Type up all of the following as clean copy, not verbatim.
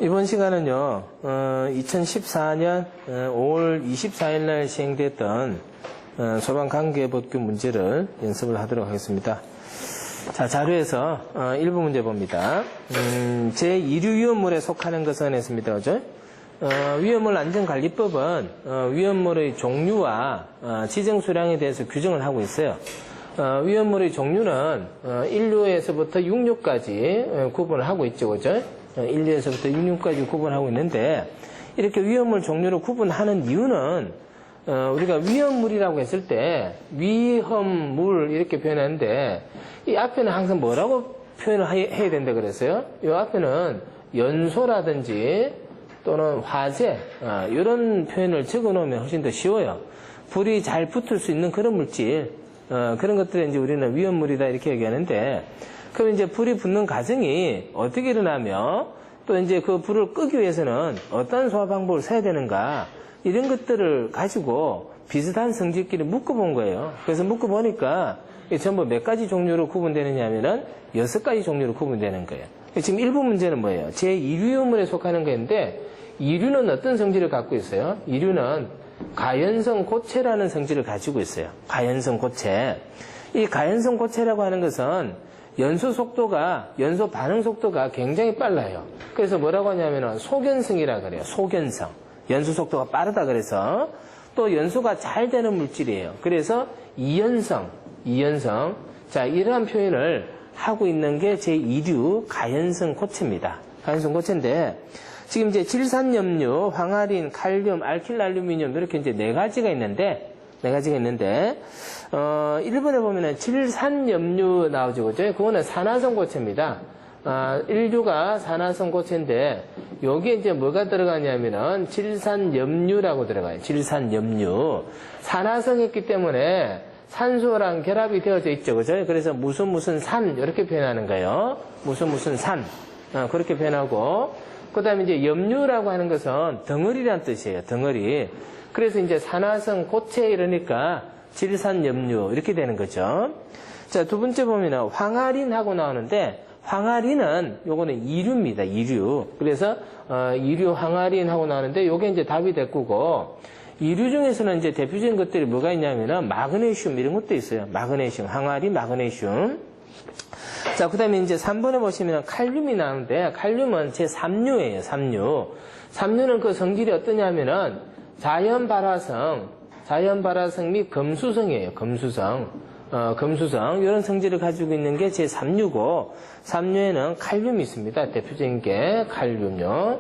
이번 시간은요, 2014년 5월 24일 날 시행됐던 소방관계법규 문제를 연습을 하도록 하겠습니다. 자, 자료에서 1부 문제 봅니다. 제2류 위험물에 속하는 것은 했습니다. 그죠? 위험물 안전관리법은 위험물의 종류와 지정 수량에 대해서 규정을 하고 있어요. 위험물의 종류는 1류에서부터 6류까지 구분을 하고 있죠. 그죠? 1류에서부터 6류까지 구분하고 있는데, 이렇게 위험물 종류로 구분하는 이유는 우리가 위험물이라고 했을 때 위험물 이렇게 표현하는데, 이 앞에는 항상 뭐라고 표현을 해야 된다 그랬어요? 이 앞에는 연소라든지 또는 화재 이런 표현을 적어 놓으면 훨씬 더 쉬워요. 불이 잘 붙을 수 있는 그런 물질, 그런 것들을 이제 우리는 위험물이다 이렇게 얘기하는데, 그럼 이제 불이 붙는 과정이 어떻게 일어나며 또 이제 그 불을 끄기 위해서는 어떤 소화 방법을 써야 되는가, 이런 것들을 가지고 비슷한 성질끼리 묶어본 거예요. 그래서 묶어보니까 전부 몇 가지 종류로 구분되느냐 하면은 6가지 종류로 구분되는 거예요. 지금 일부 문제는 뭐예요? 제2류 위험물에 속하는 건데, 2류는 어떤 성질을 갖고 있어요? 2류는 가연성 고체라는 성질을 가지고 있어요. 가연성 고체. 이 가연성 고체라고 하는 것은 연소 반응 속도가 굉장히 빨라요. 그래서 뭐라고 하냐면은 소견성이라 그래요. 소견성. 연소 속도가 빠르다 그래서, 또 연소가 잘 되는 물질이에요. 그래서 이연성. 자, 이러한 표현을 하고 있는 게 제2류 가연성 고체입니다. 가연성 고체인데, 지금 이제 질산염류, 황화린, 칼륨, 알킬알루미늄 이렇게 이제 4가지가 있는데, 1번에 보면은 질산염류 나오죠. 그죠? 그거는 산화성 고체입니다. 1류가 산화성 고체인데, 여기에 이제 뭐가 들어가냐면은 질산염류라고 들어가요. 질산염류. 산화성이기 때문에 산소랑 결합이 되어져 있죠. 그죠? 그래서 무슨 산, 이렇게 표현하는 거예요. 무슨 산. 그렇게 표현하고, 그 다음에 이제 염류라고 하는 것은 덩어리란 뜻이에요. 덩어리. 그래서 이제 산화성 고체 이러니까 질산염류 이렇게 되는 거죠. 자, 두 번째 보면 황화린하고 나오는데, 황화린은 요거는 2류입니다. 2류. 그래서 2류 황화린하고 나오는데, 요게 이제 답이 됐고, 2류 중에서는 이제 대표적인 것들이 뭐가 있냐면은 마그네슘 이런 것도 있어요. 마그네슘, 황화린, 마그네슘. 자, 그 다음에 이제 3번에 보시면 칼륨이 나오는데, 칼륨은 제3류예요. 3류. 3류는 그 성질이 어떠냐면은 자연 발화성 및 금수성이에요. 금수성, 이런 성질을 가지고 있는 게 제3류고, 3류에는 칼륨이 있습니다. 대표적인 게 칼륨요.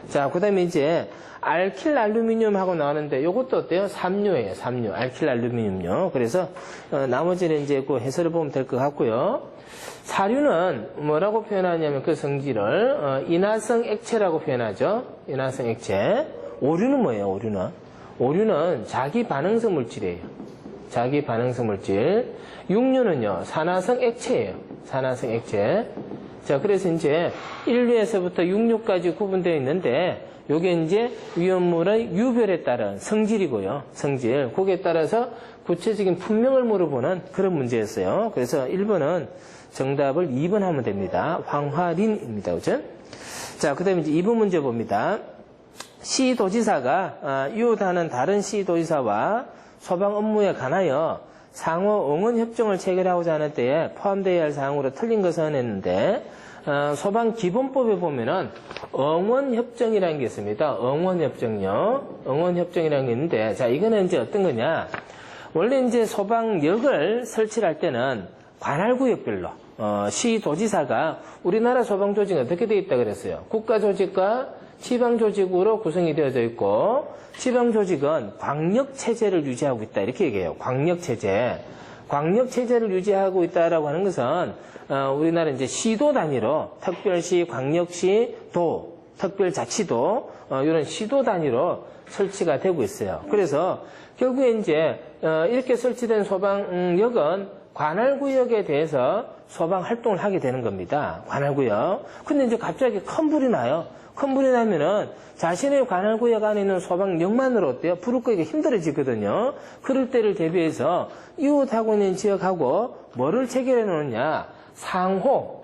자, 그 다음에 이제 알킬알루미늄하고 나오는데, 요것도 어때요? 3류예요. 3류. 알킬알루미늄요. 그래서 나머지는 이제 그 해설을 보면 될 것 같고요. 4류는 뭐라고 표현하냐면 그 성질을 인화성 액체라고 표현하죠. 인화성 액체. 5류는 뭐예요? 5류는 자기 반응성 물질이에요. 자기 반응성 물질. 6류는요, 산화성 액체예요. 산화성 액체. 자, 그래서 이제 1류에서부터 6류까지 구분되어 있는데, 요게 이제 위험물의 유별에 따른 성질이고요. 성질. 거기에 따라서 구체적인 품명을 물어보는 그런 문제였어요. 그래서 1번은 정답을 2번 하면 됩니다. 황화린입니다. 그죠? 자, 그 다음에 이제 2번 문제 봅니다. 시도지사가 이웃하는 다른 시도지사와 소방 업무에 관하여 상호 응원협정을 체결하고자 하는 때에 포함되어야 할 사항으로 틀린 것은 했는데, 소방기본법에 보면은 응원협정이라는 게 있습니다. 응원협정이라는 게 있는데, 자, 이거는 이제 어떤 거냐. 원래 이제 소방역을 설치를 할 때는 관할구역별로, 시도지사가 우리나라 소방조직은 어떻게 되어 있다 그랬어요? 국가조직과 지방조직으로 구성이 되어져 있고, 지방조직은 광역체제를 유지하고 있다 이렇게 얘기해요. 광역체제를 유지하고 있다라고 하는 것은 우리나라 이제 시도 단위로 특별시, 광역시, 도, 특별자치도 이런 시도 단위로 설치가 되고 있어요. 그래서 결국에 이제 이렇게 설치된 소방역은 관할구역에 대해서 소방 활동을 하게 되는 겁니다. 관할구역. 근데 이제 갑자기 큰 불이 나요. 큰 불이 나면은 자신의 관할구역 안에 있는 소방역만으로 어때요? 불을 끄기가 힘들어지거든요. 그럴 때를 대비해서 이웃하고 있는 지역하고 뭐를 체결해 놓느냐? 상호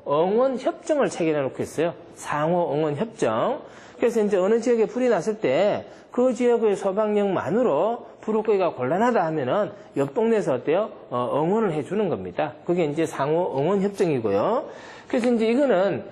응원 협정을 체결해 놓고 있어요. 상호 응원 협정. 그래서 이제 어느 지역에 불이 났을 때 그 지역의 소방력만으로 불을 끄기가 곤란하다 하면은 옆 동네에서 어때요? 응원을 해주는 겁니다. 그게 이제 상호 응원 협정이고요. 그래서 이제 이거는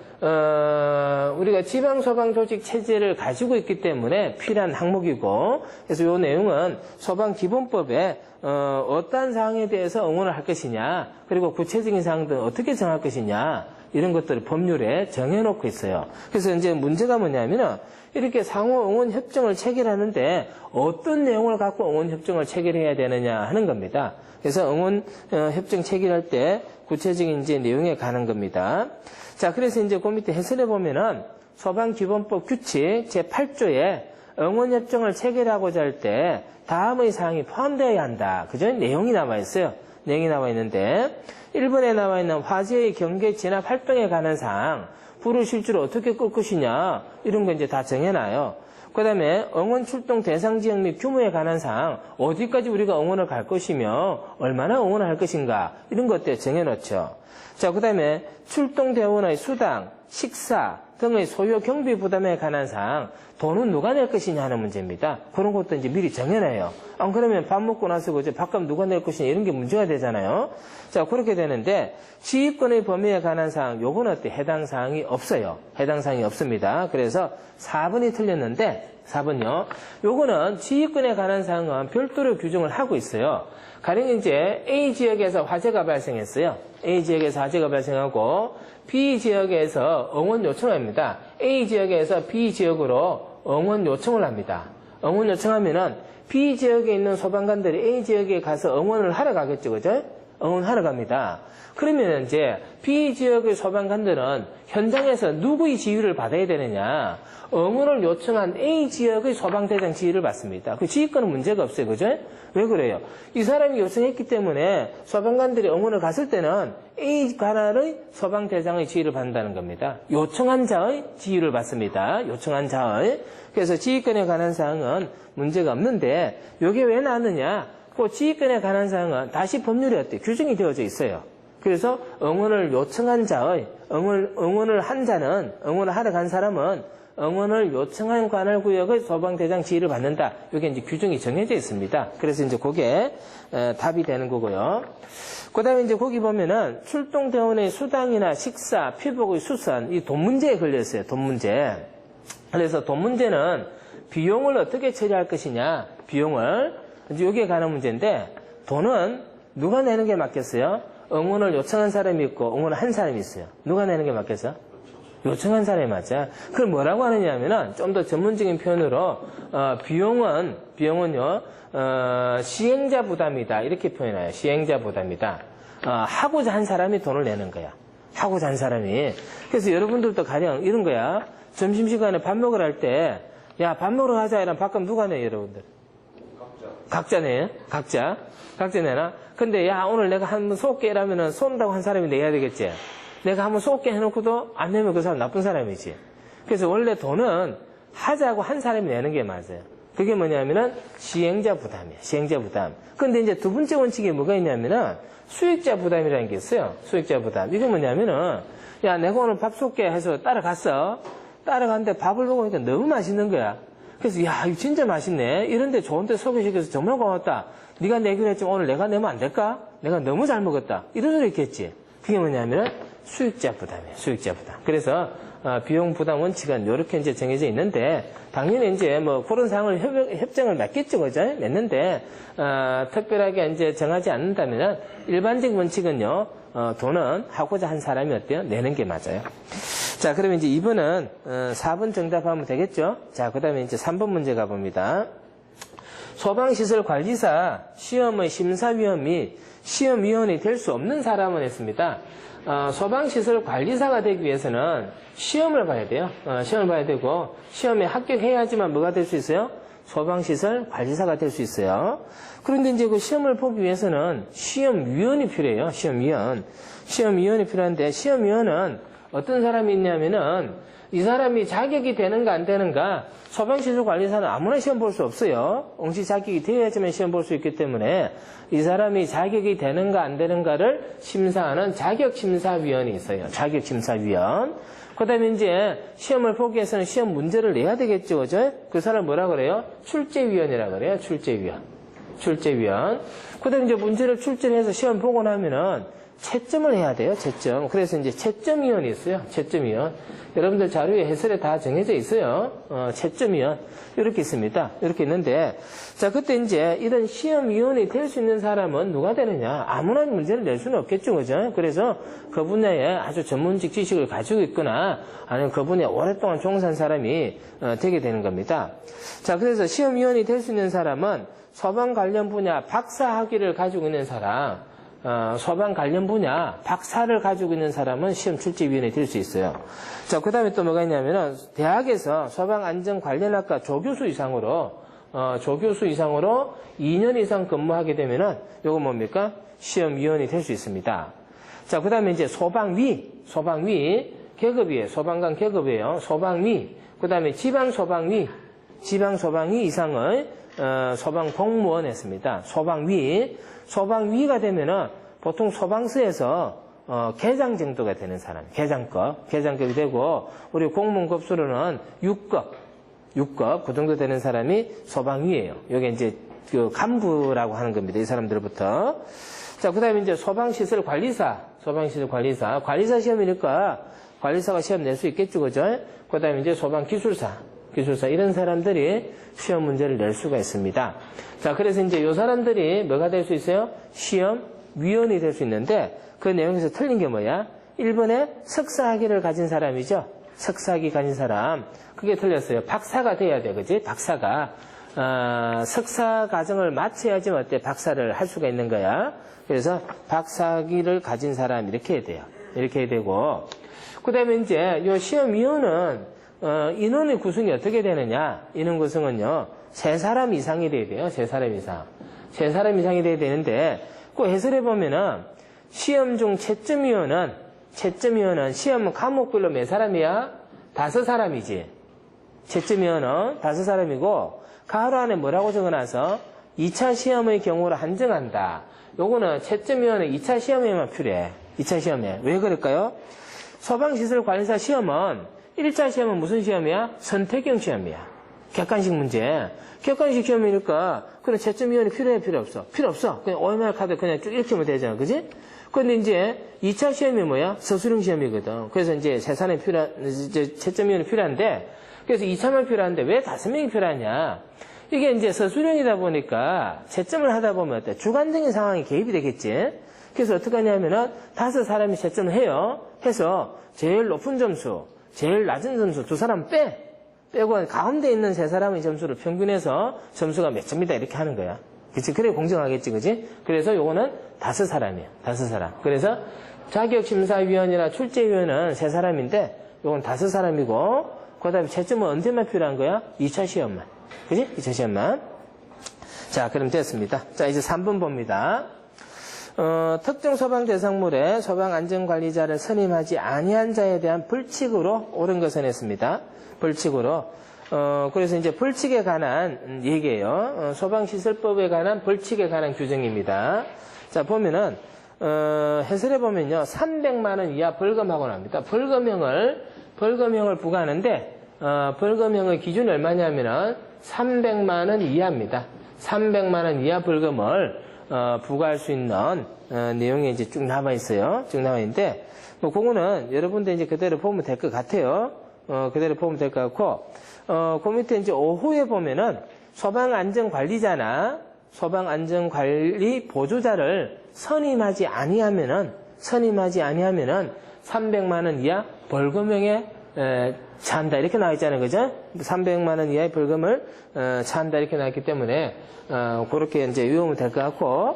우리가 지방소방조직 체제를 가지고 있기 때문에 필요한 항목이고, 그래서 이 내용은 소방기본법에 어떠한 사항에 대해서 응원을 할 것이냐, 그리고 구체적인 사항들은 어떻게 정할 것이냐, 이런 것들을 법률에 정해놓고 있어요. 그래서 이제 문제가 뭐냐면은 이렇게 상호 응원 협정을 체결하는데 어떤 내용을 갖고 응원 협정을 체결해야 되느냐 하는 겁니다. 그래서 응원 협정 체결할 때 구체적인 이제 내용에 가는 겁니다. 자, 그래서 이제 그 밑에 해설해 보면은 소방기본법 규칙 제8조에 응원 협정을 체결하고자 할 때 다음의 사항이 포함되어야 한다. 그죠? 내용이 나와 있어요. 내용이 나와 있는데 1번에 나와 있는 화재의 경계 진압 활동에 관한 사항, 불을 실제로 어떻게 끌 것이냐, 이런 거 이제 다 정해놔요. 그 다음에 응원 출동 대상 지역 및 규모에 관한 사항, 어디까지 우리가 응원을 갈 것이며 얼마나 응원을 할 것인가, 이런 것들 정해놓죠. 자, 그 다음에 출동 대원의 수당, 식사 등의 소요 경비 부담에 관한 사항, 돈은 누가 낼 것이냐 하는 문제입니다. 그런 것도 이제 미리 정해놔요. 안 그러면 밥 먹고 나서 그저 밥값 누가 낼 것이냐 이런 게 문제가 되잖아요. 자, 그렇게 되는데 지휘권의 범위에 관한 사항, 요건 어때? 해당 사항이 없어요. 해당 사항이 없습니다. 그래서 4번이 틀렸는데 4번요. 요거는 지휘권에 관한 사항은 별도로 규정을 하고 있어요. 가령 이제 A 지역에서 화재가 발생했어요. A 지역에서 화재가 발생하고 B 지역에서 응원 요청합니다. A 지역에서 B 지역으로 응원 요청을 합니다. 응원 요청하면은 B 지역에 있는 소방관들이 A 지역에 가서 응원을 하러 가겠죠, 그죠? 응원하러 갑니다. 그러면 이제 B 지역의 소방관들은 현장에서 누구의 지휘를 받아야 되느냐? 응원을 요청한 A 지역의 소방대장 지휘를 받습니다. 그 지휘권은 문제가 없어요, 그죠? 왜 그래요? 이 사람이 요청했기 때문에 소방관들이 응원을 갔을 때는 A 관할의 소방대장의 지휘를 받는다는 겁니다. 요청한 자의 지휘를 받습니다. 요청한 자의. 그래서 지휘권에 관한 사항은 문제가 없는데 이게 왜 나왔느냐? 그 지휘권에 관한 사항은 다시 법률에 어때? 규정이 되어져 있어요. 그래서 응원을 요청한 자의 응원을 한 자는 응원을 하러 간 사람은 응원을 요청한 관할 구역의 소방대장 지휘를 받는다. 이게 이제 규정이 정해져 있습니다. 그래서 이제 그게 답이 되는 거고요. 그 다음에 이제 거기 보면은 출동대원의 수당이나 식사, 피복의 수선, 이 돈 문제에 걸렸어요. 돈 문제. 그래서 돈 문제는 비용을 어떻게 처리할 것이냐. 비용을. 이제 여기에 관한 문제인데 돈은 누가 내는 게 맞겠어요? 응원을 요청한 사람이 있고 응원을 한 사람이 있어요. 누가 내는 게 맞겠어? 요청한 사람이 맞아. 그걸 뭐라고 하느냐면은 좀 더 전문적인 표현으로 비용은요 시행자 부담이다 이렇게 표현해요. 시행자 부담이다. 하고자 한 사람이 돈을 내는 거야. 하고자 한 사람이. 그래서 여러분들도 가령 이런 거야. 점심시간에 밥 먹으러 할 때 야, 밥 먹으러 가자 이러면 밥값 누가 내 여러분들? 각자 내요. 각자 내나? 근데 야, 오늘 내가 한번 쏠게 이러면은 쏜다고 한 사람이 내야 되겠지. 내가 한번 쏠게 해놓고도 안 내면 그 사람 나쁜 사람이지. 그래서 원래 돈은 하자고 한 사람이 내는 게 맞아요. 그게 뭐냐면은 시행자 부담이에요. 시행자 부담. 근데 이제 두 번째 원칙이 뭐가 있냐면은 수익자 부담이라는 게 있어요. 수익자 부담. 이게 뭐냐면은 야, 내가 오늘 밥 쏠게 해서 따라갔어. 따라갔는데 밥을 먹으니까 너무 맛있는 거야. 그래서 야, 이거 진짜 맛있네. 이런데 좋은데 소개시켜서 정말 고맙다. 네가 내기로 했지만 오늘 내가 내면 안 될까? 내가 너무 잘 먹었다. 이런 소리 있겠지. 그게 뭐냐면은 수익자 부담이에요. 수익자 부담. 그래서 비용 부담 원칙은 이렇게 이제 정해져 있는데 당연히 이제 뭐 그런 사항을 협정을 맺겠죠, 그죠? 맺는데 특별하게 이제 정하지 않는다면은 일반적 원칙은요. 돈은 하고자 한 사람이 어때요? 내는 게 맞아요. 자, 그러면 이제 2번은 4번 정답하면 되겠죠? 자, 그 다음에 이제 3번 문제 가봅니다. 소방시설 관리사 시험의 심사위원 및 시험위원이 될 수 없는 사람은 했습니다. 소방시설 관리사가 되기 위해서는 시험을 봐야 돼요. 시험을 봐야 되고 시험에 합격해야지만 뭐가 될 수 있어요? 소방시설 관리사가 될 수 있어요. 그런데 이제 그 시험을 보기 위해서는 시험위원이 필요해요. 시험위원이 필요한데 시험위원은 어떤 사람이 있냐면은 이 사람이 자격이 되는가 안 되는가 소방시설관리사는 아무나 시험 볼 수 없어요. 응시 자격이 되어야지만 시험 볼 수 있기 때문에 이 사람이 자격이 되는가 안 되는가를 심사하는 자격심사위원이 있어요. 자격심사위원. 그 다음에 이제 시험을 보기 위해서는 시험 문제를 내야 되겠죠. 그죠? 그 사람 뭐라 그래요? 출제위원이라 그래요. 출제위원. 그 다음에 이제 문제를 출제해서 시험 보고 나면은 채점을 해야 돼요. 채점. 그래서 이제 채점위원이 있어요. 채점위원. 여러분들 자료에 해설에 다 정해져 있어요. 채점위원. 이렇게 있습니다. 이렇게 있는데, 자, 그때 이제 이런 시험위원이 될 수 있는 사람은 누가 되느냐? 아무나 문제를 낼 수는 없겠죠. 그죠? 그래서 그 분야에 아주 전문직 지식을 가지고 있거나 아니면 그 분야에 오랫동안 종사한 사람이 되게 되는 겁니다. 자, 그래서 시험위원이 될 수 있는 사람은 소방 관련 분야 박사 학위를 가지고 있는 사람, 소방 관련 분야 박사를 가지고 있는 사람은 시험 출제위원이 될 수 있어요. 자, 그 다음에 또 뭐가 있냐면은 대학에서 소방안전관련학과 조교수 이상으로 2년 이상 근무하게 되면은 요거 뭡니까? 시험위원이 될 수 있습니다. 자, 그 다음에 이제 소방위 계급이에요. 소방관 계급이에요. 소방위. 그 다음에 지방소방위 이상의 소방공무원 했습니다. 소방위가 되면은 보통 소방서에서 계장 정도가 되는 사람, 계장급이 되고, 우리 공무원 급수로는 6급, 그 정도 되는 사람이 소방위예요. 요게 이제 그 간부라고 하는 겁니다. 이 사람들부터. 자, 그 다음에 이제 소방시설 관리사 시험이니까 관리사가 시험 낼 수 있겠죠, 그죠? 그 다음에 이제 소방기술사, 이런 사람들이 시험 문제를 낼 수가 있습니다. 자, 그래서 이제 요 사람들이 뭐가 될 수 있어요? 시험위원이 될 수 있는데, 그 내용에서 틀린 게 뭐야? 1번에 석사학위를 가진 사람이죠? 석사학위 가진 사람. 그게 틀렸어요. 박사가 돼야 돼, 그지? 박사가. 석사 과정을 마쳐야지만 어때? 박사를 할 수가 있는 거야. 그래서 박사학위를 가진 사람, 이렇게 해야 돼요. 이렇게 해야 되고. 그 다음에 이제 요 시험위원은 인원의 구성이 어떻게 되느냐? 인원 구성은요, 3사람 이상이 돼야 돼요. 3사람 이상. 3사람 이상이 돼야 되는데, 그 해설해 보면은, 시험 중 채점위원은 시험 과목별로 몇 사람이야? 5사람이지. 채점위원은 5사람이고, 가로 안에 뭐라고 적어놔서 2차 시험의 경우로 한정한다. 요거는 채점위원은 2차 시험에만 필요해. 2차 시험에. 왜 그럴까요? 소방시설관리사 시험은 1차 시험은 무슨 시험이야? 선택형 시험이야. 객관식 문제. 객관식 시험이니까 그런 채점위원이 필요해, 필요 없어? 필요 없어. 그냥 OMR 카드 그냥 쭉 읽히면 되잖아. 그지? 근데 이제 2차 시험이 뭐야? 서술형 시험이거든. 그래서 이제 채점위원이 필요한데, 그래서 2차만 필요한데 왜 5명이 필요하냐? 이게 이제 서술형이다 보니까 채점을 하다 보면 어때? 주관적인 상황이 개입이 되겠지? 그래서 어떻게 하냐면은 5사람이 채점을 해요. 해서 제일 높은 점수, 제일 낮은 점수 2사람 빼고 가운데 있는 3사람의 점수를 평균해서 점수가 몇 점이다 이렇게 하는 거야. 그치? 그래 공정하겠지, 그치? 그래서 요거는 5사람이야. 5사람. 그래서 자격심사위원이나 출제위원은 3사람인데 요건 5사람이고, 그 다음에 채점은 언제만 필요한 거야? 2차 시험만. 그치? 2차 시험만. 자, 그럼 됐습니다. 자, 이제 3번 봅니다. 특정 소방 대상물에 소방안전관리자를 선임하지 아니한 자에 대한 벌칙으로 옳은 것을 했습니다. 벌칙으로. 그래서 이제 벌칙에 관한 얘기예요. 소방시설법에 관한 벌칙에 관한 규정입니다. 자, 보면은, 해설해 보면요. 300만 원 이하 벌금하고 나옵니다. 벌금형을 부과하는데, 벌금형의 기준이 얼마냐면은 300만 원 이하입니다. 300만 원 이하 벌금을 부과할 수 있는 내용이 이제 쭉 나와 있어요. 쭉 나와 있는데, 뭐 그거는 여러분들 이제 그대로 보면 될 것 같아요. 그대로 보면 될 것 같고, 그 밑에 이제 5호에 보면은 소방안전관리자나 소방안전관리 보조자를 선임하지 아니하면은 300만 원 이하 벌금형에 처한다 이렇게 나와 있잖아요, 그죠? 300만 원 이하의 벌금을 처한다 이렇게 나왔기 때문에 그렇게 이제 외우면 될 것 같고,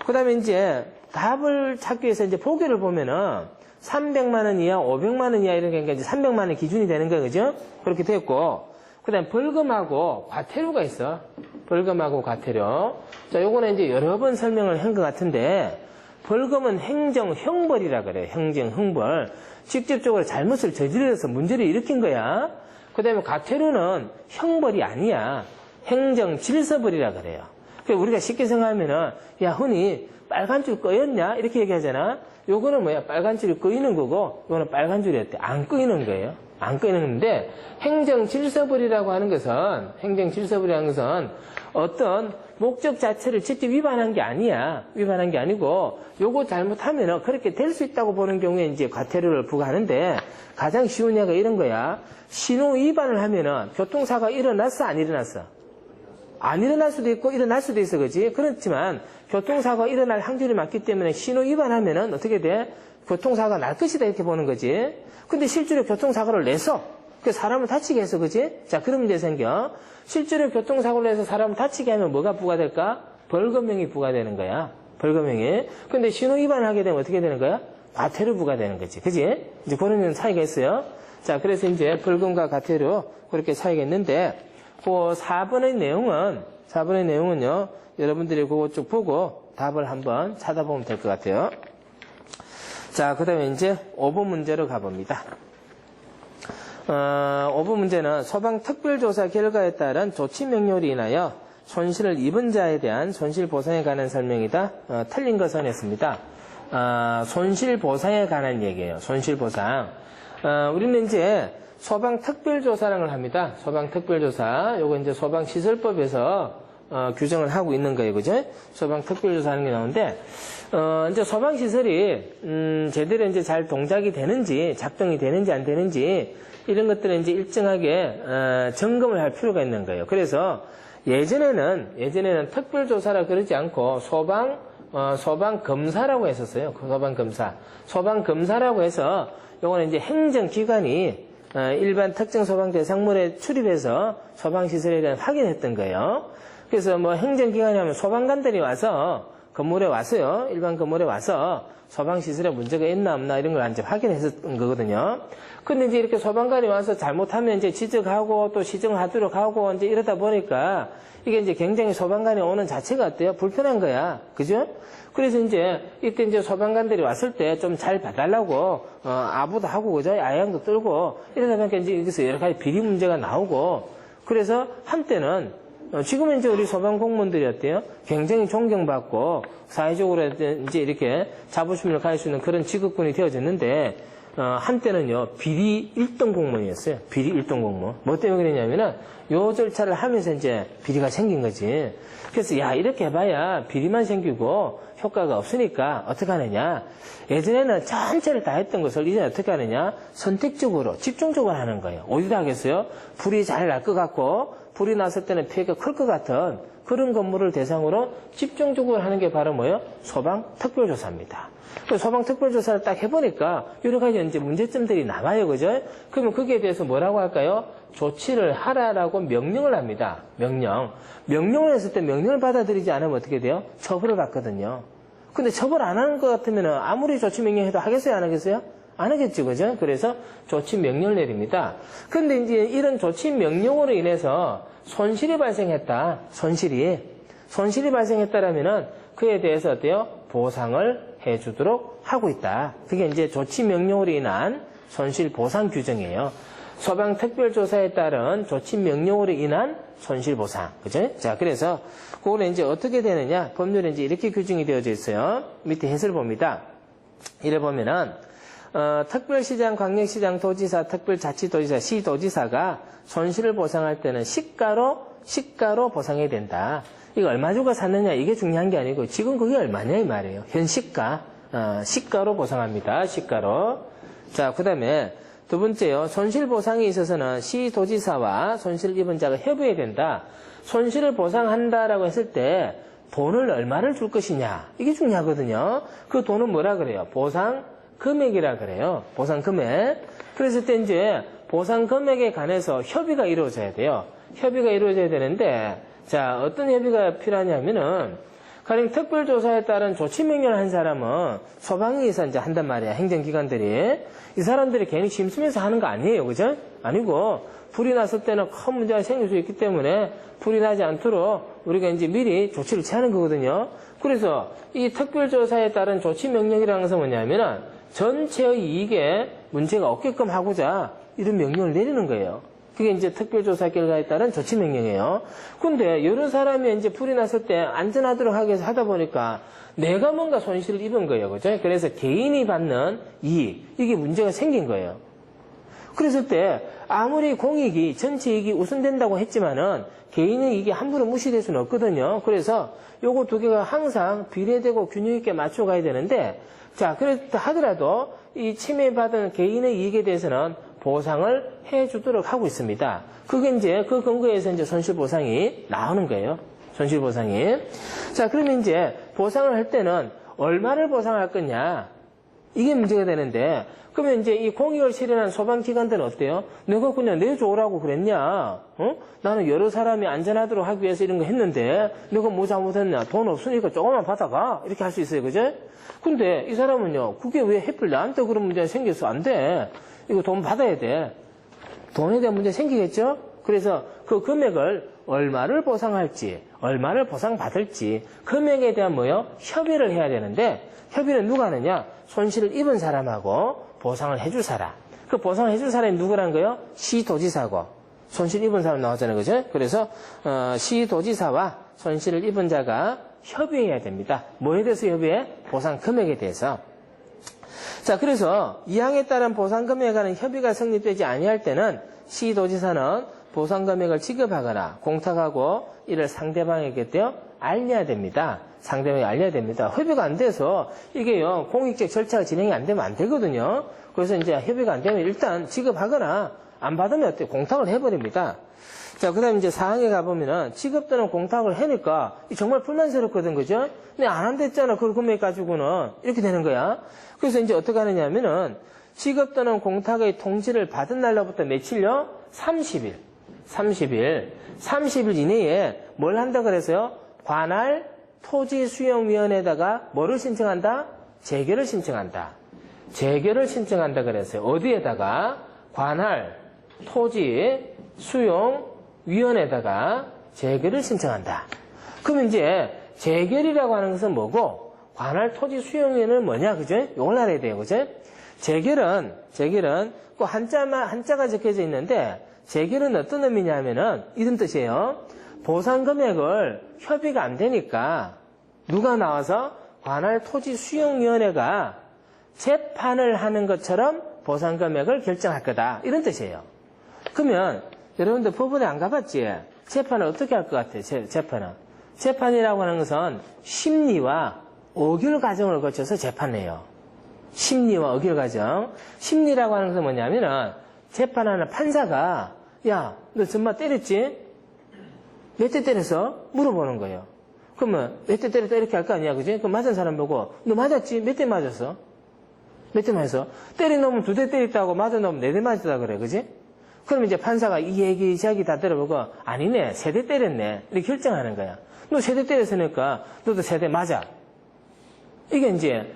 그다음에 이제 답을 찾기 위해서 이제 보기를 보면은 300만 원 이하, 500만 원 이하 이렇게 이제 300만 원 기준이 되는 거예요, 그죠? 그렇게 됐고, 그다음 벌금하고 과태료가 있어. 벌금하고 과태료. 자, 요거는 이제 여러 번 설명을 한 것 같은데, 벌금은 행정 형벌이라 그래요. 행정 형벌. 직접적으로 잘못을 저질러서 문제를 일으킨 거야. 그 다음에 과태료는 형벌이 아니야. 행정 질서벌이라 그래요. 그러니까 우리가 쉽게 생각하면은, 야, 흔히 빨간 줄 꺼였냐? 이렇게 얘기하잖아. 요거는 뭐야? 빨간 줄이 꺼이는 거고, 요거는 빨간 줄이 어때? 안 꺼이는 거예요. 안 꺼이는 건데, 행정 질서벌이라고 하는 것은, 어떤 목적 자체를 직접 위반한 게 아니야. 위반한 게 아니고, 요거 잘못하면은 그렇게 될 수 있다고 보는 경우에 이제 과태료를 부과하는데, 가장 쉬운 예가 이런 거야. 신호 위반을 하면은 교통사고가 일어났어? 안 일어났어? 안 일어날 수도 있고 일어날 수도 있어, 그렇지? 그렇지만 교통사고가 일어날 확률이 많기 때문에 신호 위반하면은 어떻게 돼? 교통사고가 날 것이다 이렇게 보는 거지. 근데 실제로 교통사고를 내서 그 사람을 다치게 해서, 그렇지? 자, 그런 문제 생겨. 실제로 교통사고를 내서 사람을 다치게 하면 뭐가 부과될까? 벌금형이 부과되는 거야. 벌금형이. 근데 신호 위반을 하게 되면 어떻게 되는 거야? 과태료 부과되는 거지, 그렇지? 이제 그런 차이가 있어요. 자, 그래서 이제 벌금과 과태료 그렇게 차이가 있는데. 그 4번의 내용은요, 여러분들이 그거 쭉 보고 답을 한번 찾아보면 될 것 같아요. 자, 그 다음에 이제 5번 문제로 가봅니다. 5번 문제는 소방 특별조사 결과에 따른 조치 명령으로 인하여 손실을 입은 자에 대한 손실보상에 관한 설명이다. 틀린 것은 했습니다. 손실보상에 관한 얘기예요. 손실보상. 우리는 이제 소방특별조사라는 걸 합니다. 소방특별조사. 요거 이제 소방시설법에서 규정을 하고 있는 거예요. 그죠? 소방특별조사 하는 게 나오는데, 이제 소방시설이, 제대로 이제 잘 동작이 되는지, 작동이 되는지 안 되는지, 이런 것들을 이제 일정하게, 점검을 할 필요가 있는 거예요. 그래서 예전에는 특별조사라 그러지 않고 소방검사라고 했었어요. 소방검사. 소방검사라고 해서, 요거는 이제 행정기관이 일반 특정 소방 대상물에 출입해서 소방시설에 대한 확인했던 거예요. 그래서 뭐 행정기관이 하면 소방관들이 와서 건물에 와서요. 일반 건물에 와서 소방시설에 문제가 있나 없나 이런 걸 이제 확인했었던 거거든요. 근데 이제 이렇게 소방관이 와서 잘못하면 이제 지적하고 또 시정하도록 하고 이제 이러다 보니까 이게 이제 굉장히 소방관이 오는 자체가 어때요? 불편한 거야. 그죠? 그래서 이제 이때 이제 소방관들이 왔을 때 좀 잘 봐달라고 아부도 하고 그죠? 아양도 떨고 이러다 보니까 이제 여기서 여러 가지 비리 문제가 나오고 그래서 한때는 지금은 이제 우리 소방 공무원들이 어때요? 굉장히 존경받고 사회적으로 이제 이렇게 자부심을 가질 수 있는 그런 직업군이 되어졌는데 한때는요 비리 1등 공무원이었어요. 비리 1등 공무원. 뭐 때문에 그랬냐면은 요 절차를 하면서 이제 비리가 생긴 거지. 그래서 야 이렇게 해봐야 비리만 생기고 효과가 없으니까 어떻게 하느냐. 예전에는 전체를 다 했던 것을 이제 어떻게 하느냐. 선택적으로 집중적으로 하는 거예요. 어디다 하겠어요? 불이 잘 날 것 같고 불이 났을 때는 피해가 클 것 같은 그런 건물을 대상으로 집중적으로 하는 게 바로 뭐예요? 소방 특별조사입니다. 소방 특별조사를 딱 해보니까 여러 가지 이제 문제점들이 남아요, 그죠? 그러면 거기에 대해서 뭐라고 할까요? 조치를 하라라고 명령을 합니다. 명령을 했을 때 명령을 받아들이지 않으면 어떻게 돼요? 처벌을 받거든요. 근데 처벌 안 하는 것 같으면 아무리 조치 명령해도 하겠어요, 안 하겠어요? 안 하겠죠, 그죠? 그래서 조치 명령을 내립니다. 근데 이제 이런 조치 명령으로 인해서 손실이 발생했다. 손실이 발생했다라면은 그에 대해서 어때요? 보상을 해주도록 하고 있다. 그게 이제 조치 명령으로 인한 손실 보상 규정이에요. 소방 특별조사에 따른 조치 명령으로 인한 손실 보상. 그죠? 자, 그래서 그거는 이제 어떻게 되느냐? 법률에 이제 이렇게 규정이 되어져 있어요. 밑에 해설을 봅니다. 이래 보면은 특별시장, 광역시장, 도지사, 특별자치도지사, 시도지사가 손실을 보상할 때는 시가로 보상해야 된다. 이거 얼마 주고 샀느냐 이게 중요한 게 아니고 지금 그게 얼마냐 이 말이에요. 현 시가로 보상합니다. 시가로. 자, 그 다음에 두 번째요. 손실 보상에 있어서는 시도지사와 손실 입은 자가 협의해야 된다. 손실을 보상한다라고 했을 때 돈을 얼마를 줄 것이냐 이게 중요하거든요. 그 돈은 뭐라 그래요? 보상 금액이라 그래요. 보상 금액. 그랬을 때 이제 보상 금액에 관해서 협의가 이루어져야 돼요. 협의가 이루어져야 되는데 자, 어떤 협의가 필요하냐면은 가령 특별조사에 따른 조치 명령을 한 사람은 소방에서 이제 한단 말이야. 행정기관들이. 이 사람들이 괜히 심심해서 하는 거 아니에요. 그죠? 아니고 불이 났을 때는 큰 문제가 생길 수 있기 때문에 불이 나지 않도록 우리가 이제 미리 조치를 취하는 거거든요. 그래서 이 특별조사에 따른 조치명령이라는 것은 뭐냐면은 전체의 이익에 문제가 없게끔 하고자 이런 명령을 내리는 거예요. 그게 이제 특별조사 결과에 따른 조치명령이에요. 근데 여러 사람이 이제 불이 났을 때 안전하도록 하기 위해서 하다 보니까 내가 뭔가 손실을 입은 거예요. 그죠? 그래서 개인이 받는 이익, 이게 문제가 생긴 거예요. 그랬을 때 아무리 공익이, 전체 이익이 우선된다고 했지만은 개인의 이익이 함부로 무시될 수는 없거든요. 그래서 요거 두 개가 항상 비례되고 균형 있게 맞춰가야 되는데, 자, 그렇다 하더라도 이 침해받은 개인의 이익에 대해서는 보상을 해주도록 하고 있습니다. 그게 이제 그 근거에서 이제 손실보상이 나오는 거예요. 손실보상이. 자, 그러면 이제 보상을 할 때는 얼마를 보상할 거냐? 이게 문제가 되는데, 그러면 이제 이 공익을 실현한 소방기관들은 어때요? 내가 그냥 내줘라고 그랬냐? 나는 여러 사람이 안전하도록 하기 위해서 이런 거 했는데, 내가 뭐 잘못했냐? 돈 없으니까 조금만 받아가? 이렇게 할 수 있어요. 그죠? 근데 이 사람은요, 그게 왜 하필 나한테 그런 문제가 생겨서 안 돼? 이거 돈 받아야 돼. 돈에 대한 문제 생기겠죠? 그래서 그 금액을 얼마를 보상할지, 얼마를 보상받을지, 금액에 대한 뭐요? 협의를 해야 되는데, 협의는 누가 하느냐? 손실을 입은 사람하고 보상을 해줄 사람. 그 보상을 해줄 사람이 누구라는 거예요? 시도지사고. 손실 입은 사람 나왔잖아요. 그죠? 그래서, 시도지사와 손실을 입은 자가 협의해야 됩니다. 뭐에 대해서 협의해? 보상 금액에 대해서. 자, 그래서 이항에 따른 보상 금액에 관한 협의가 성립되지 아니할 때는 시도지사는 보상 금액을 지급하거나 공탁하고 이를 상대방에게 알려야 됩니다. 상대방에게 알려야 됩니다. 협의가 안 돼서 이게요, 공익적 절차가 진행이 안 되면 안 되거든요. 그래서 이제 협의가 안 되면 일단 지급하거나 안 받으면 어때요? 공탁을 해버립니다. 자, 그 다음에 이제 사항에 가보면은 지급 또는 공탁을 하니까 정말 불만스럽거든, 그죠? 근데 안 한댔잖아, 그 금액 가지고는. 이렇게 되는 거야. 그래서 이제 어떻게 하느냐면은 지급 또는 공탁의 통지를 받은 날로부터 며칠요? 30일. 30일 이내에 뭘 한다 그래서요? 관할 토지수용위원회에다가 뭐를 신청한다? 재결을 신청한다. 재결을 신청한다 그랬어요. 어디에다가? 관할 토지수용위원회에다가 재결을 신청한다. 그럼 이제 재결이라고 하는 것은 뭐고, 관할 토지수용위원회는 뭐냐, 그죠? 요걸 알아야 돼요, 그죠? 재결은 그 한자가 적혀져 있는데, 재결은 어떤 의미냐면은 이런 뜻이에요. 보상 금액을 협의가 안 되니까 누가 나와서 관할 토지수용위원회가 재판을 하는 것처럼 보상 금액을 결정할 거다. 이런 뜻이에요. 그러면 여러분들 법원에 안 가봤지? 재판을 어떻게 할 것 같아요? 재판은. 재판이라고 하는 것은 심리와 의결 과정을 거쳐서 재판해요. 심리와 의결 과정. 심리라고 하는 것은 뭐냐면은 재판하는 판사가 야, 너 정말 때렸지? 몇 대 때렸어? 물어보는 거예요. 그러면 몇 대 때렸다 이렇게 할 거 아니야, 그지? 그럼 맞은 사람 보고 너 맞았지? 몇 대 맞았어? 몇 대 맞았어? 때린 놈은 2대 때렸다고 맞은 놈은 4대 맞았다 그래, 그지? 그럼 이제 판사가 이 얘기 저기 다 들어보고 아니네, 3대 때렸네 이렇게 결정하는 거야. 너 3대 때렸으니까 너도 3대 맞아. 이게 이제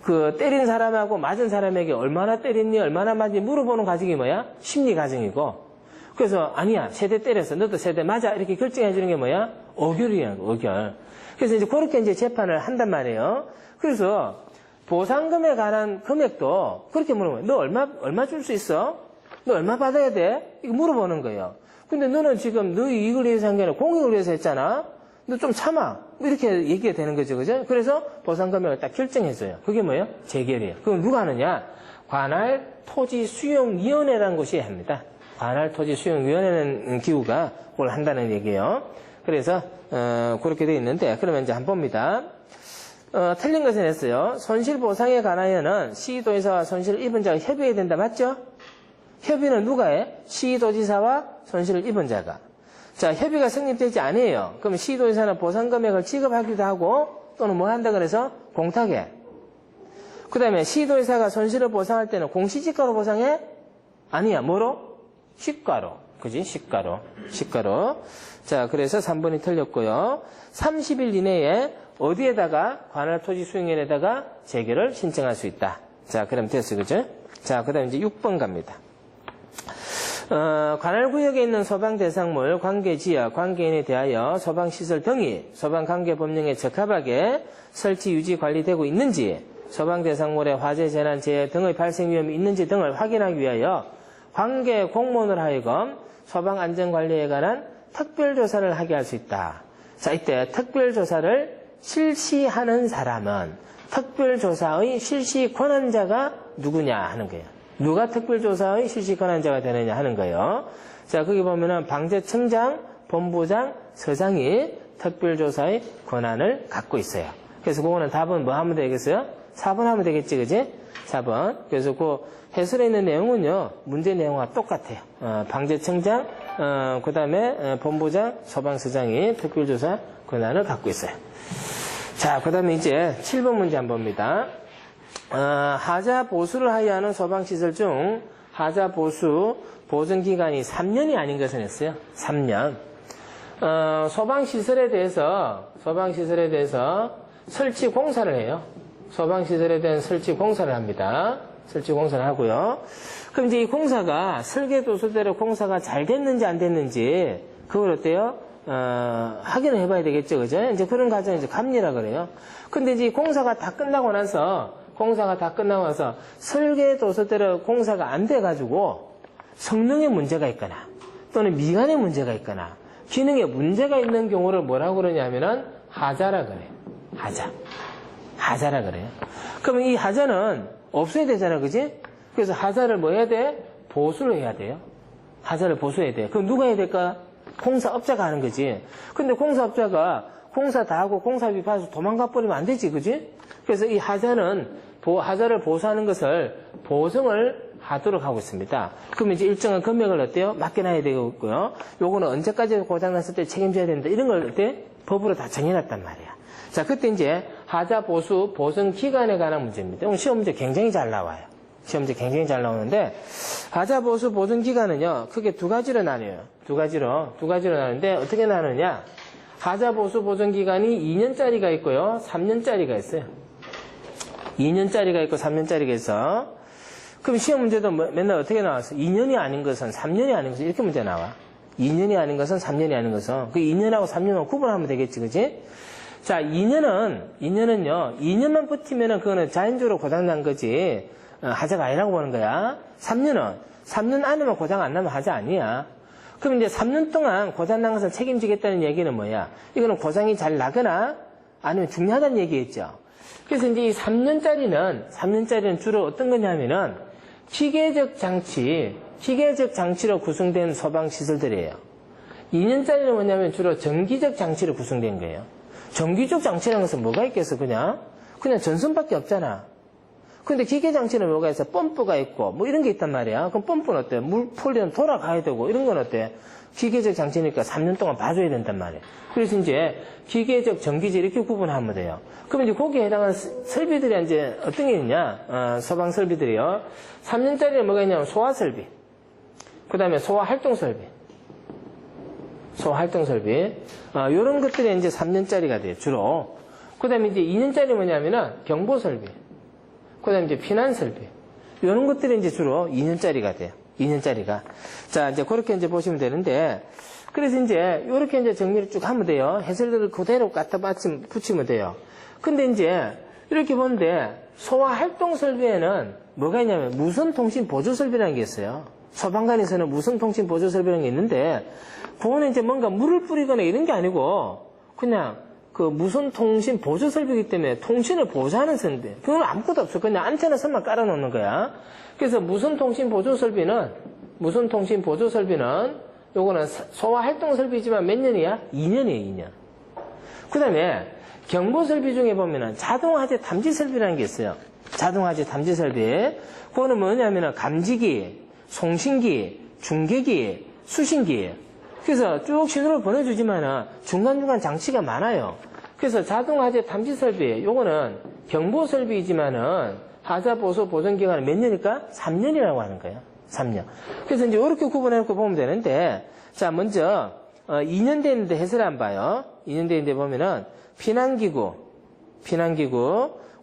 그 때린 사람하고 맞은 사람에게 얼마나 때렸니, 얼마나 맞니 물어보는 과정이 뭐야? 심리 과정이고. 그래서 아니야, 3대 때렸어, 너도 3대 맞아 이렇게 결정해 주는 게 뭐야? 의결이야, 의결. 그래서 이제 그렇게 이제 재판을 한단 말이에요. 그래서 보상금에 관한 금액도 그렇게 물어보면 너 얼마 줄 수 있어? 너 얼마 받아야 돼? 이거 물어보는 거예요. 근데 너는 지금 너 이익을 위해서 한 게 아니라 공익을 위해서 했잖아. 너 좀 참아. 이렇게 얘기가 되는 거죠, 그죠? 그래서 보상금액을 딱 결정해줘요. 그게 뭐예요? 재결이에요. 그건 누가 하느냐? 관할 토지수용위원회라는 곳이 합니다. 관할 토지수용위원회는 기구가 그걸 한다는 얘기예요. 그래서 그렇게 되어 있는데, 그러면 이제 한번 봅니다. 틀린 것은 했어요. 손실보상에 관하여는 시도지사와 손실을 입은 자가 협의해야 된다. 맞죠? 협의는 누가 해? 시도지사와 손실을 입은 자가. 자, 협의가 성립되지 않아요. 그럼 시도지사는 보상금액을 지급하기도 하고 또는 뭐 한다 그래서 공탁해. 그 다음에 시도지사가 손실을 보상할 때는 공시지가로 보상해? 아니야. 뭐로? 시가로. 그지? 시가로. 자, 그래서 3번이 틀렸고요. 30일 이내에 어디에다가 관할 토지 수용위원회에다가 재결을 신청할 수 있다. 자, 그럼 됐어요. 그죠? 자, 그 다음에 이제 6번 갑니다. 관할구역에 있는 소방대상물, 관계지역, 관계인에 대하여 소방시설 등이 소방관계법령에 적합하게 설치, 유지, 관리되고 있는지, 소방대상물의 화재, 재난, 재해 등의 발생 위험이 있는지 등을 확인하기 위하여 관계 공무원을 하여금 소방안전관리에 관한 특별조사를 하게 할 수 있다. 자, 이때 특별조사를 실시하는 사람은 특별조사의 실시 권한자가 누구냐 하는 거예요. 누가 특별조사의 실시 권한자가 되느냐 하는 거예요. 자, 거기 보면은 방재청장, 본부장, 서장이 특별조사의 권한을 갖고 있어요. 그래서 그거는 답은 뭐 하면 되겠어요? 4번 하면 되겠지, 그지? 4번. 그래서 그 해설에 있는 내용은요, 문제 내용과 똑같아요. 방재청장, 그 다음에 본부장, 소방서장이 특별조사 권한을 갖고 있어요. 자, 그 다음에 이제 7번 문제 한번 봅니다. 하자 보수를 하여하는 소방시설 중 하자 보수 보증기간이 3년이 아닌 것은 했어요. 3년. 소방시설에 대해서 설치 공사를 해요. 소방시설에 대한 설치 공사를 합니다. 설치 공사를 하고요. 그럼 이제 이 공사가 설계도서대로 공사가 잘 됐는지 안 됐는지 그걸 어때요? 확인을 해봐야 되겠죠, 그죠? 이제 그런 과정이 이제 갑리라 그래요. 근데 이제 공사가 다 끝나고 나서 설계도서대로 공사가 안 돼가지고 성능에 문제가 있거나 또는 미관에 문제가 있거나 기능에 문제가 있는 경우를 뭐라고 그러냐면은 하자라 그래요. 하자라 그래요. 그러면 이 하자는 없어야 되잖아, 그지? 그래서 하자를 뭐 해야 돼? 보수를 해야 돼요. 하자를 보수해야 돼. 그럼 누가 해야 될까? 공사업자가 하는 거지. 근데 공사업자가 공사 다 하고 공사비 받아서 도망가 버리면 안 되지, 그지? 그래서 이 하자를 보수하는 것을 보증을 하도록 하고 있습니다. 그러면 이제 일정한 금액을 어때요? 맡겨놔야 되겠고요. 요거는 언제까지 고장났을 때 책임져야 된다. 이런 걸 어때? 법으로 다 정해놨단 말이야. 자, 그때 이제 하자 보수 보증 기간에 관한 문제입니다. 오늘 시험 문제 굉장히 잘 나와요. 시험 문제 굉장히 잘 나오는데 하자 보수 보증 기간은요 크게 두 가지로 나뉘어요. 두 가지로 나누는데 어떻게 나누냐? 하자 보수 보증 기간이 2년짜리가 있고요, 3년짜리가 있어요. 2년짜리가 있고 3년짜리가 있어. 그럼 시험 문제도 맨날 어떻게 나왔어? 2년이 아닌 것은 3년이 아닌 것은 이렇게 문제 나와. 2년이 아닌 것은 3년이 아닌 것은 그 2년하고 3년은 구분하면 되겠지, 그지? 자, 2년은요, 2년만 버티면은 그거는 자연적으로 고장난 거지, 하자가 아니라고 보는 거야. 3년 안에만 고장 안 나면 하자 아니야. 그럼 이제 3년 동안 고장난 것을 책임지겠다는 얘기는 뭐야? 이거는 고장이 잘 나거나 아니면 중요하다는 얘기겠죠. 그래서 이제 이 3년짜리는 주로 어떤 거냐면은 기계적 장치로 구성된 소방시설들이에요. 2년짜리는 뭐냐면 주로 전기적 장치로 구성된 거예요. 전기적 장치라는 것은 뭐가 있겠어, 그냥 전선밖에 없잖아. 근데 기계 장치는 뭐가 있어? 펌프가 있고, 뭐 이런 게 있단 말이야. 그럼 펌프는 어때? 물 풀리면 돌아가야 되고, 이런 건 어때? 기계적 장치니까 3년 동안 봐줘야 된단 말이야. 그래서 이제 기계적, 전기적 이렇게 구분하면 돼요. 그럼 이제 거기에 해당하는 설비들이 이제 어떤 게 있냐? 소방 설비들이요. 3년짜리는 뭐가 있냐면 소화 설비. 그 다음에 소화 활동 설비. 요런 것들이 이제 3년짜리가 돼요, 주로. 그 다음에 이제 2년짜리 뭐냐면은 경보 설비. 그 다음에 이제 피난 설비. 요런 것들이 이제 주로 2년짜리가 돼요. 2년짜리가. 자, 이제 그렇게 이제 보시면 되는데, 그래서 이제 요렇게 이제 정리를 쭉 하면 돼요. 해설들을 그대로 갖다 붙이면 돼요. 근데 이제 이렇게 보는데, 소화 활동 설비에는 뭐가 있냐면 무선통신 보조 설비라는 게 있어요. 소방관에서는 무선통신 보조 설비라는 게 있는데, 그거는 이제 뭔가 물을 뿌리거나 이런 게 아니고, 그냥 그 무선통신 보조 설비이기 때문에 통신을 보조하는 설비. 그건 아무것도 없어. 그냥 안테나 선만 깔아놓는 거야. 그래서 무선통신 보조 설비는 요거는 소화 활동 설비지만 몇 년이야? 2년이에요, 2년. 그 다음에 경보 설비 중에 보면은 자동화재 탐지 설비라는 게 있어요. 자동화재 탐지 설비. 그거는 뭐냐면은 감지기, 송신기, 중계기, 수신기. 그래서 쭉 신호를 보내주지만은 중간중간 장치가 많아요. 그래서 자동화재 탐지 설비, 요거는 경보 설비이지만은 하자 보수 보존 기간은 몇 년일까? 3년이라고 하는 거예요. 3년. 그래서 이제 이렇게 구분해놓고 보면 되는데, 자, 먼저, 2년 됐는데 해설 안 봐요. 2년 됐는데 보면은, 피난기구,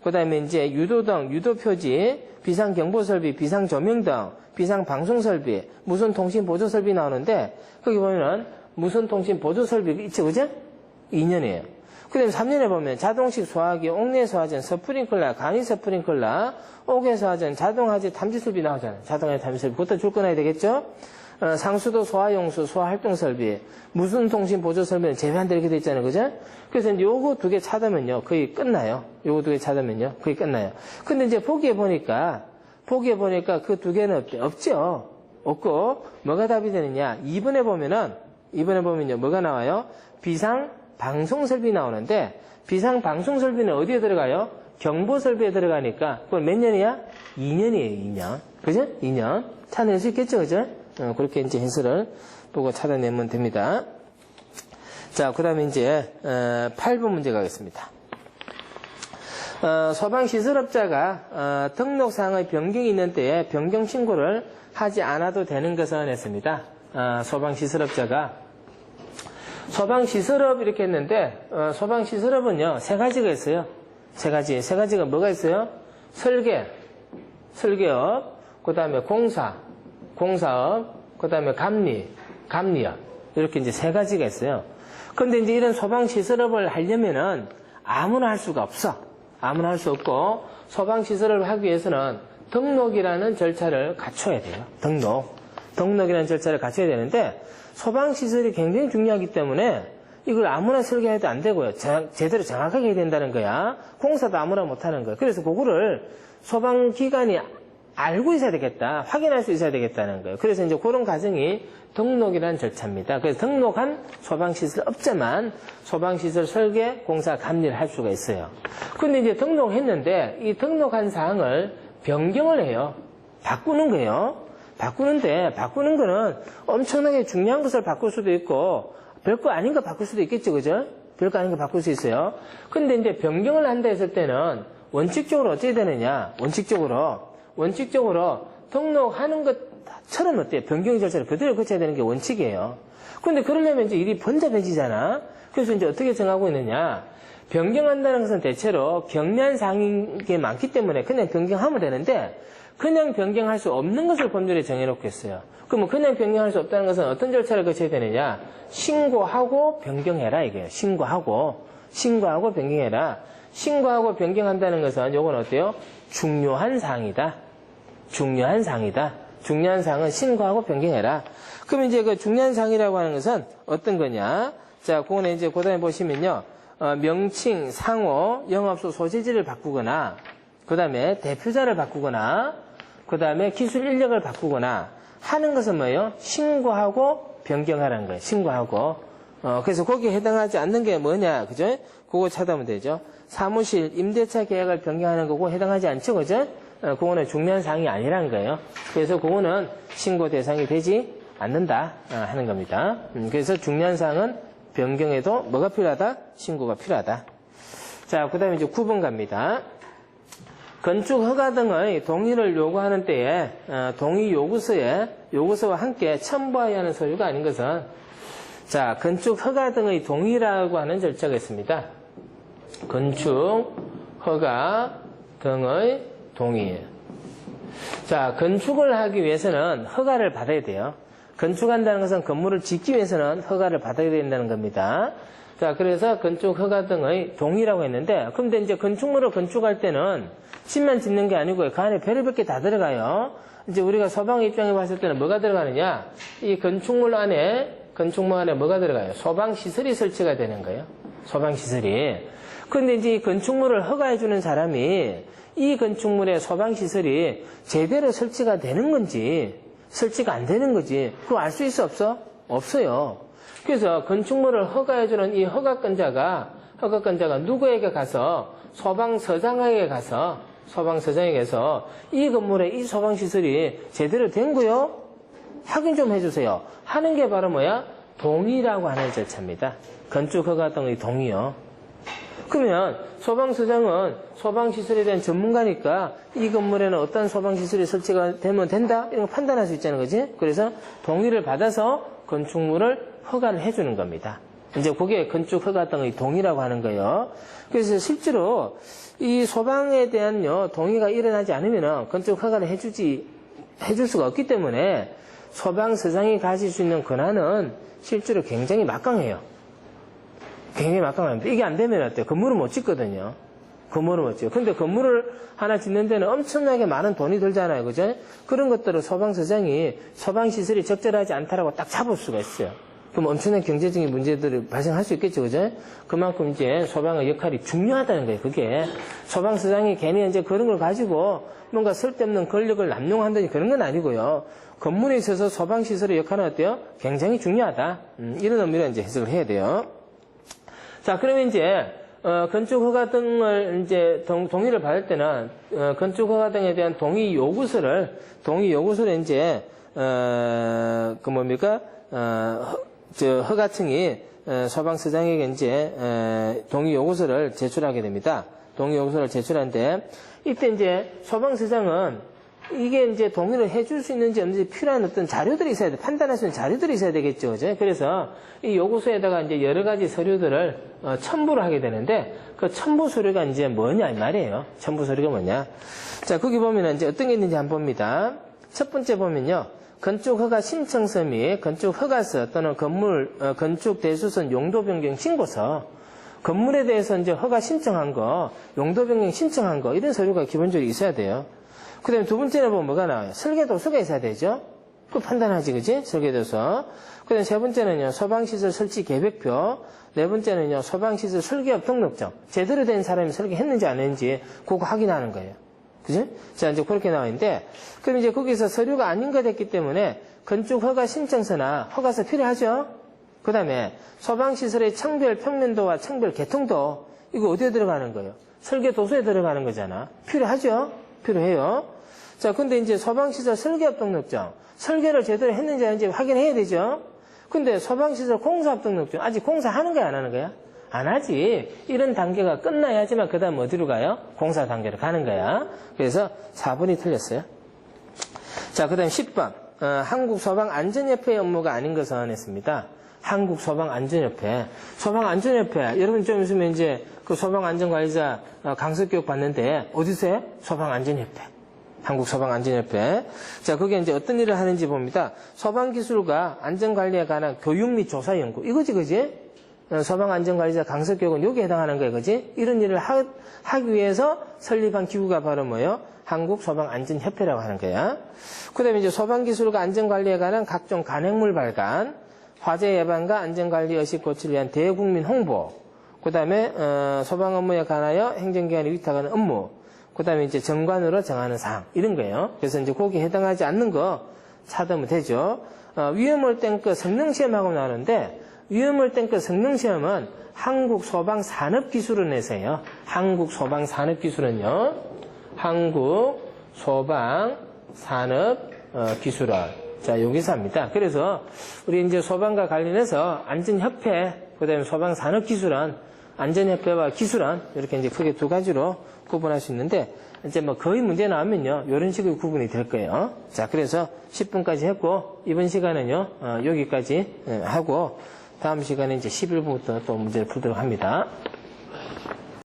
그 다음에 이제 유도등, 유도표지, 비상경보설비, 비상조명 등, 비상방송설비, 무선통신보조설비 나오는데 거기 보면은 무선통신보조설비 있죠, 그죠? 2년이에요. 그 다음에 3년에 보면 자동식 소화기, 옥내 소화전, 스프링클러, 간이 스프링클러, 옥외 소화전, 자동화재 탐지설비 나오잖아요. 자동화재 탐지설비. 그것도 줄 꺼놔야 되겠죠? 상수도 소화용수, 소화활동설비, 무선통신보조설비는 제외한다 이렇게 돼 있잖아요. 그죠? 그래서 이제 요거 두 개 찾으면요. 거의 끝나요. 요거 두 개 찾으면요. 거의 끝나요. 근데 이제 보기에 보니까 그 두 개는 없죠. 없고, 뭐가 답이 되느냐. 2번에 보면요. 뭐가 나와요? 비상방송설비 나오는데, 비상방송설비는 어디에 들어가요? 경보설비에 들어가니까, 그건 몇 년이야? 2년이에요, 2년. 그죠? 2년. 찾아낼 수 있겠죠, 그죠? 그렇게 이제 해설을 보고 찾아내면 됩니다. 자, 그 다음에 이제, 8번 문제 가겠습니다. 소방시설업자가, 등록사항의 변경이 있는 때에 변경 신고를 하지 않아도 되는 것은 했습니다. 소방시설업자가. 소방시설업 이렇게 했는데, 소방시설업은요, 세 가지가 있어요. 세 가지가 뭐가 있어요? 설계업, 그 다음에 공사업, 그 다음에 감리업. 이렇게 이제 세 가지가 있어요. 근데 이제 이런 소방시설업을 하려면은 아무나 할 수가 없어. 아무나 할 수 없고, 소방시설업을 하기 위해서는 등록이라는 절차를 갖춰야 돼요. 등록이라는 절차를 갖춰야 되는데, 소방시설이 굉장히 중요하기 때문에 이걸 아무나 설계해도 안 되고요. 제대로 정확하게 해야 된다는 거야. 공사도 아무나 못 하는 거야. 그래서 그거를 소방기관이 알고 있어야 되겠다. 확인할 수 있어야 되겠다는 거예요. 그래서 이제 그런 과정이 등록이라는 절차입니다. 그래서 등록한 소방시설업자만 소방시설 설계, 공사, 감리를 할 수가 있어요. 근데 이제 등록했는데 이 등록한 사항을 변경을 해요. 바꾸는 거예요. 바꾸는 거는 엄청나게 중요한 것을 바꿀 수도 있고 별거 아닌 거 바꿀 수도 있겠죠, 그죠? 별거 아닌 거 바꿀 수 있어요. 근데 이제 변경을 한다 했을 때는 원칙적으로 어떻게 되느냐? 원칙적으로 등록하는 것처럼 어때요? 변경 절차를 그대로 거쳐야 되는 게 원칙이에요. 근데 그러려면 이제 일이 번잡해지잖아. 그래서 이제 어떻게 정하고 있느냐? 변경한다는 것은 대체로 경미한 사항인 게 많기 때문에 그냥 변경하면 되는데 그냥 변경할 수 없는 것을 법률에 정해놓겠어요. 그럼 그냥 변경할 수 없다는 것은 어떤 절차를 거쳐야 되느냐? 신고하고 변경해라 이거예요. 신고하고 변경해라. 신고하고 변경한다는 것은 요건 어때요? 중요한 사항이다. 중요한 사항은 신고하고 변경해라. 그럼 이제 그 중요한 사항이라고 하는 것은 어떤 거냐? 자, 그거는 이제 그 다음에 보시면요. 명칭, 상호, 영업소 소재지를 바꾸거나, 그 다음에 대표자를 바꾸거나, 그 다음에 기술 인력을 바꾸거나 하는 것은 뭐예요? 신고하고 변경하라는 거예요. 신고하고. 그래서 거기에 해당하지 않는 게 뭐냐, 그죠? 그거 찾아보면 되죠. 사무실, 임대차 계약을 변경하는 거고 해당하지 않죠, 그죠? 그거는 중요한 사항이 아니라는 거예요. 그래서 그거는 신고 대상이 되지 않는다 하는 겁니다. 그래서 중요한 사항은 변경에도 뭐가 필요하다? 신고가 필요하다. 자, 그 다음에 이제 9번 갑니다. 건축 허가 등의 동의를 요구하는 때에 동의 요구서와 함께 첨부해야 하는 서류가 아닌 것은 자, 건축 허가 등의 동의라고 하는 절차가 있습니다. 건축 허가 등의 동의. 자, 건축을 하기 위해서는 허가를 받아야 돼요. 건축한다는 것은 건물을 짓기 위해서는 허가를 받아야 된다는 겁니다. 자, 그래서 건축 허가 등의 동의라고 했는데, 근데 이제 건축물을 건축할 때는 집만 짓는 게 아니고요. 그 안에 별의별 게 다 들어가요. 이제 우리가 소방 입장에 봤을 때는 뭐가 들어가느냐? 이 건축물 안에 뭐가 들어가요? 소방시설이 설치가 되는 거예요. 소방시설이. 근데 이제 이 건축물을 허가해주는 사람이 이 건축물의 소방시설이 제대로 설치가 되는 건지, 설치가 안 되는 거지. 그거 알 수 있어, 없어? 없어요. 그래서 건축물을 허가해주는 이 허가권자가 누구에게 가서 소방서장에게 가서 이 건물에 이 소방시설이 제대로 된 거요? 확인 좀 해주세요. 하는 게 바로 뭐야? 동의라고 하는 절차입니다. 건축허가 등의 동의요. 그러면 소방서장은 소방시설에 대한 전문가니까 이 건물에는 어떤 소방시설이 설치가 되면 된다? 이런 거 판단할 수 있다는 거지. 그래서 동의를 받아서 건축물을 허가를 해주는 겁니다. 이제 그게 건축허가 등의 동의라고 하는 거예요. 그래서 실제로 이 소방에 대한 동의가 일어나지 않으면 건축허가를 해주지 해줄 수가 없기 때문에 소방서장이 가질 수 있는 권한은 실제로 굉장히 막강해요. 굉장히 막강합니다. 이게 안 되면 어때요? 건물을 못 짓거든요. 건물을 못 지어요. 근데 건물을 하나 짓는 데는 엄청나게 많은 돈이 들잖아요. 그죠? 그런 것들을 소방서장이 소방시설이 적절하지 않다라고 딱 잡을 수가 있어요. 그럼 엄청난 경제적인 문제들이 발생할 수 있겠죠. 그죠? 그만큼 이제 소방의 역할이 중요하다는 거예요. 그게. 소방서장이 괜히 이제 그런 걸 가지고 뭔가 쓸데없는 권력을 남용한다니 그런 건 아니고요. 건물에 있어서 소방시설의 역할은 어때요? 굉장히 중요하다. 이런 의미로 이제 해석을 해야 돼요. 자, 그러면 이제, 건축 허가 등을 이제 동의를 받을 때는, 건축 허가 등에 대한 동의 요구서를 이제, 허가청이 소방서장에게 이제, 동의 요구서를 제출하게 됩니다. 동의 요구서를 제출하는데, 이때 이제 소방서장은 이게 이제 동의를 해줄 수 있는지 없는지 필요한 어떤 자료들이 있어야 돼. 판단할 수 있는 자료들이 있어야 되겠죠. 그죠? 그래서 이 요구서에다가 이제 여러 가지 서류들을 첨부를 하게 되는데 그 첨부 서류가 이제 뭐냐 이 말이에요. 첨부 서류가 뭐냐. 자, 거기 보면 이제 어떤 게 있는지 한번 봅니다. 첫 번째 보면요. 건축허가 신청서 및 건축허가서 또는 건축 대수선 용도 변경 신고서 건물에 대해서 이제 허가 신청한 거, 용도 변경 신청한 거 이런 서류가 기본적으로 있어야 돼요. 그 다음에 두 번째는 보면 뭐가 나와요? 설계도서가 있어야 되죠? 그 판단하지, 그지? 설계도서. 그 다음에 세 번째는요, 소방시설 설치 계획표. 네 번째는요, 소방시설 설계업 등록증. 제대로 된 사람이 설계했는지 안 했는지, 그거 확인하는 거예요. 그지? 자, 이제 그렇게 나와 있는데, 그럼 이제 거기서 서류가 아닌 것 했기 때문에, 건축허가 신청서나 허가서 필요하죠? 그 다음에, 소방시설의 청별 평면도와 청별 개통도, 이거 어디에 들어가는 거예요? 설계도서에 들어가는 거잖아. 필요하죠? 필요해요. 자, 근데 이제 소방시설 설계업 등록증. 설계를 제대로 했는지 아닌지 확인해야 되죠? 근데 소방시설 공사업 등록증. 아직 공사하는 거야, 안 하는 거야? 안 하지. 이런 단계가 끝나야지만 그 다음 어디로 가요? 공사 단계로 가는 거야. 그래서 4번이 틀렸어요. 자, 그 다음 10번. 한국소방안전협회의 업무가 아닌 것은 했습니다. 한국소방안전협회. 소방안전협회. 여러분 좀 있으면 이제 그 소방안전관리자 강습교육 받는데 어디서 해? 소방안전협회. 한국소방안전협회. 자, 그게 이제 어떤 일을 하는지 봅니다. 소방기술과 안전관리에 관한 교육 및 조사 연구. 이거지, 그지? 소방안전관리자 강습교육은 여기에 해당하는 거예요, 그지? 이런 일을 하기 위해서 설립한 기구가 바로 뭐예요? 한국소방안전협회라고 하는 거야. 그 다음에 이제 소방기술과 안전관리에 관한 각종 간행물 발간, 화재 예방과 안전관리 의식 고취를 위한 대국민 홍보, 그 다음에 소방 업무에 관하여 행정기관이 위탁하는 업무, 그 다음에 이제 정관으로 정하는 사항 이런 거예요. 그래서 이제 거기에 해당하지 않는 거 찾으면 되죠. 위험을 탱크 성능시험하고 나오는데 위험을 탱크 성능시험은 한국소방산업기술원에서요. 한국소방산업기술원요. 한국소방산업기술원. 자, 여기서 합니다. 그래서 우리 이제 소방과 관련해서 안전협회, 그 다음에 소방산업기술원, 안전협회와 기술원 이렇게 이제 크게 두 가지로 구분할 수 있는데 이제 뭐 거의 문제 나오면요 이런 식으로 구분이 될 거예요. 자, 그래서 10분까지 했고 이번 시간은요 여기까지 하고 다음 시간에 이제 11분부터 또 문제를 풀도록 합니다.